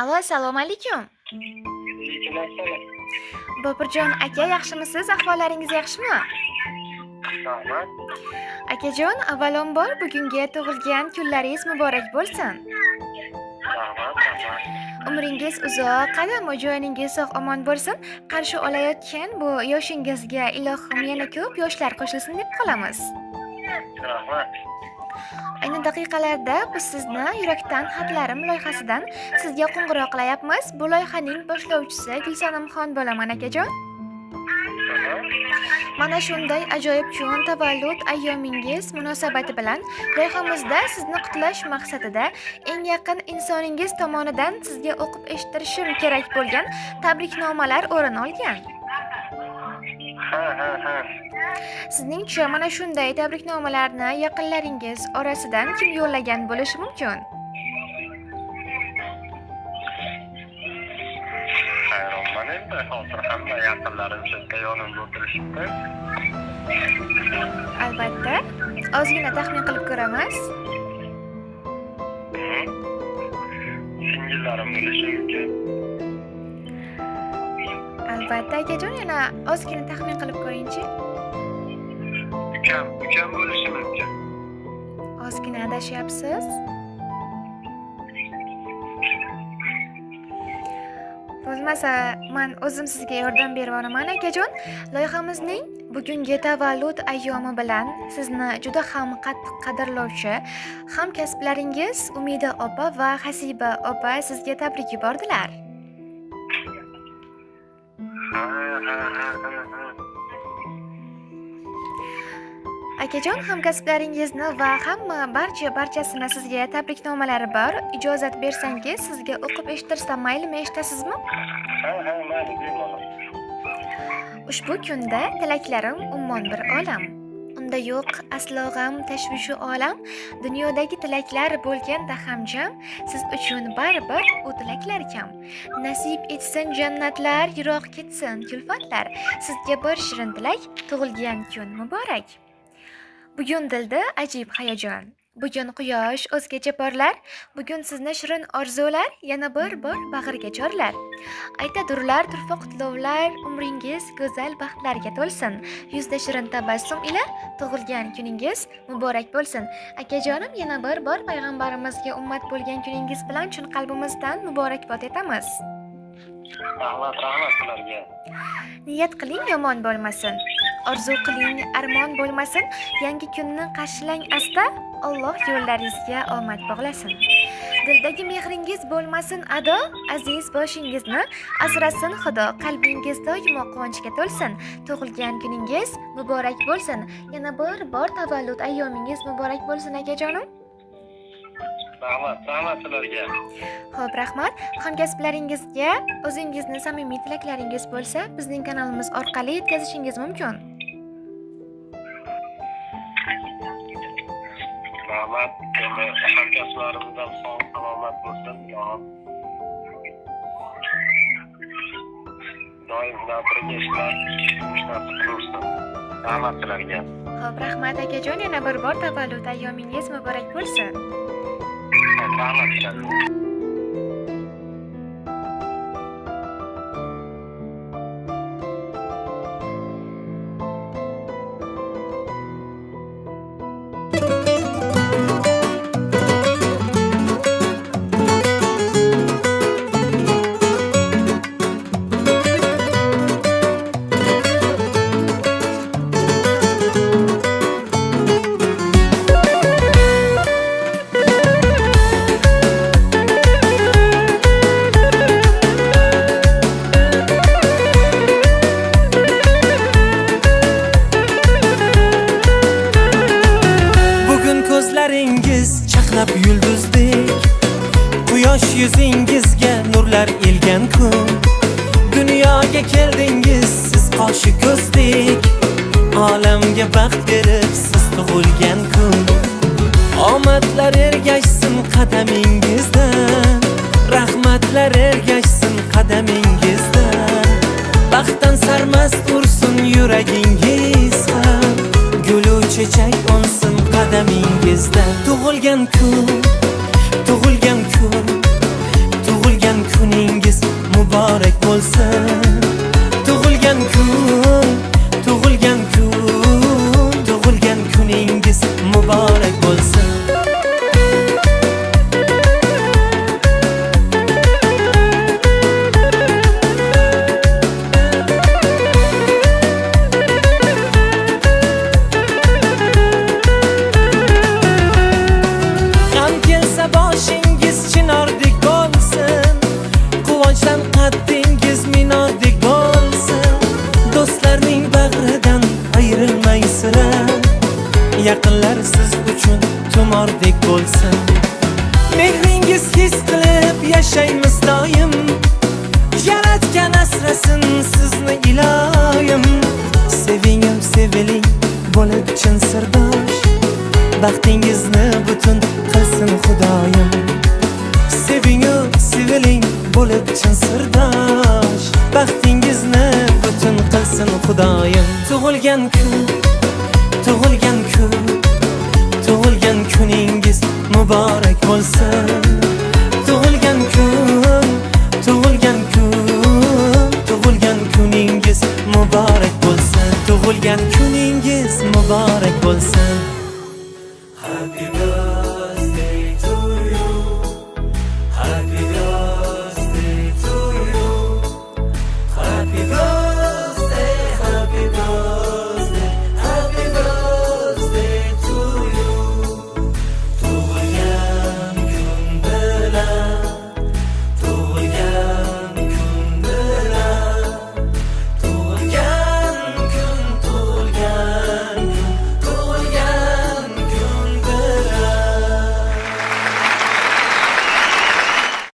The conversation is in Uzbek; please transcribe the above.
Alo, assalomu alaykum. Lekin assalom. Bobirjon aka, yaxshimisiz? Ahvollaringiz yaxshimi? Rahmat. Akajon, avvalambor bugungi tug'ilgan kunlaringiz muborak bo'lsin. Rahmat. Umringiz uzoq, qadam joyiningiz sog' omon bo'lsin. Qarshi olayotgan bu yoshingizga ilohim yana ko'p yoshlar qo'shilsin deb qolamiz. Rahmat. Ayni daqiqalarda biz sizni Yurakdan xatlarim loyihasidan sizga qo'ng'iroq qilyapmiz. Bu loyihaning boshlovchisi Gulsanamxon bo'laman akajon. Mana shunday ajoyib kun tavallud ayyomingiz munosabati bilan loyihamizda sizni qutlash maqsadida eng yaqin insoningiz tomonidan sizga o'qib eshittirishim kerak bo'lgan tabriknomalar o'rin olgan. Ha. Sizningcha mana shunday tabriknomalarni yaqinlaringiz orasidan kim yo'llagan bo'lishi mumkin? Hayronman endi. Hozir hamma yaqinlarim chetda yonimda o'tirishibdi. Albatta, ozgina taxmin qilib ko'ramiz. Singillarim bo'lishi mumkin. Albatta akajon, yana ozgina taxmin qilib ko'ring-chi. Ukam bo'lishi mumkin. Ozgina adashyapsiz. Bo'lmasa, men o'zim sizga yordam berib olaman akajon. Loyihamizning bugungi tavallud ayyomi bilan sizni juda ham qattiq qadrlovchi hamkasblaringiz Umida opa va Hasiba opa sizga tabrik yubordilar. Ha. Akajon, hamkasblaringizni va barchasini sizga tabriknomalari bor. Ijozat bersangiz, sizga o'qib eshittirsam maylimi, eshitasizmi? Ha, mayli, bemalol. Ushbu kunda tilaklarim ummon bir olam. Unda yo'q aslo g'am, tashvishu olam. Dunyodagi tilaklar bo'lganda ham jam, siz uchun baribir u tilaklar kam. Nasib etsin jannatlar, yiroq ketsin kulfatlar. Sizga bir shirin tilak, tug'ilgan kun muborak. Bugun dilda ajib hayajon. Bugun quyosh o'zgacha porlar. Bugun sizni shirin orzular yana bir bor bag'riga chorlar. Aytadurlar turfa qutlovlar, umringiz go'zal baxtlarga to'lsin. Yuzda shirin tabassum ila tug'ilgan kuningiz muborak bo'lsin. Akajonim, yana bir bor payg'ambarimizga ummat bo'lgan kuningiz bilan chin qalbimizdan muborakbod etamiz. Rahmat ularga. Niyat qiling, yomon bo'lmasin. Orzu qiling, armon bo'lmasin. Yangi kunni qarshilang asta, Alloh yo'llaringizga omad bog'lasin. Dildagi mehringiz bo'lmasin ado, aziz boshingizni asrasin Xudo. Qalbingiz doimo quvonchga to'lsin. Tug'ilgan kuningiz muborak bo'lsin. Yana bir bor tavallud ayyomingiz muborak bo'lsin akajonim. Rahmat ularga. Xo'p, rahmat. Hamkasblaringizga o'zingizni samimiy tilaklaringiz bo'lsa, bizning kanalimiz orqali yetkazishingiz mumkin. Rahmat. Hamkasblarimizdan sog' salomat bo'lsin. Doim birga ishlab, ishlab tursin. Rahmat ularga. Xo'p, rahmat akajon. Yana bir bor tavallud ayyomingiz muborak bo'lsin. Rahmat ularga. Ko'zlaringiz chaqnab yulduzdek, quyosh yuzingizga nurlar ilgan kun. Dunyoga keldingiz siz qoshi ko'zdek, olamga baxt berib siz tug'ilgan kun. Omadlar ergashsin qadamingizdan, rahmatlar ergashsin qadamingizdan. Baxtdan sarmast ursin yuragingiz ham, gulu chechak unsin qadamingizdan. Tug'ilgan kun, tug'ilgan kun, tug'ilgan kun. bo'lsin. Tug'ilgan kun, tug'ilgan kun, tug'ilgan kuningiz muborak bo'lsin. G'am kelsa boshingiz chinordek bo'lsin, quvonchdan qaddingiz minordek bo'lsin. Do'stlarning bag'ridan ayrilmaysizlar, yaqinlar siz uchun tumordek bo'lsin. Mehringiz his qilib yashaymiz doim, yaratgan asrasin sizni iloyim. Sevingim seviling bo'lib chin sirdosh, baxtingizni butun qilsin Xudoyim. Sevingu seviling bo'lib chin sirdosh, baxtingizni butun qilsin Xudoyim. Tug'ilgan kun, tug'ilgan kun, tug'ilgan kuningiz muborak bo'lsin.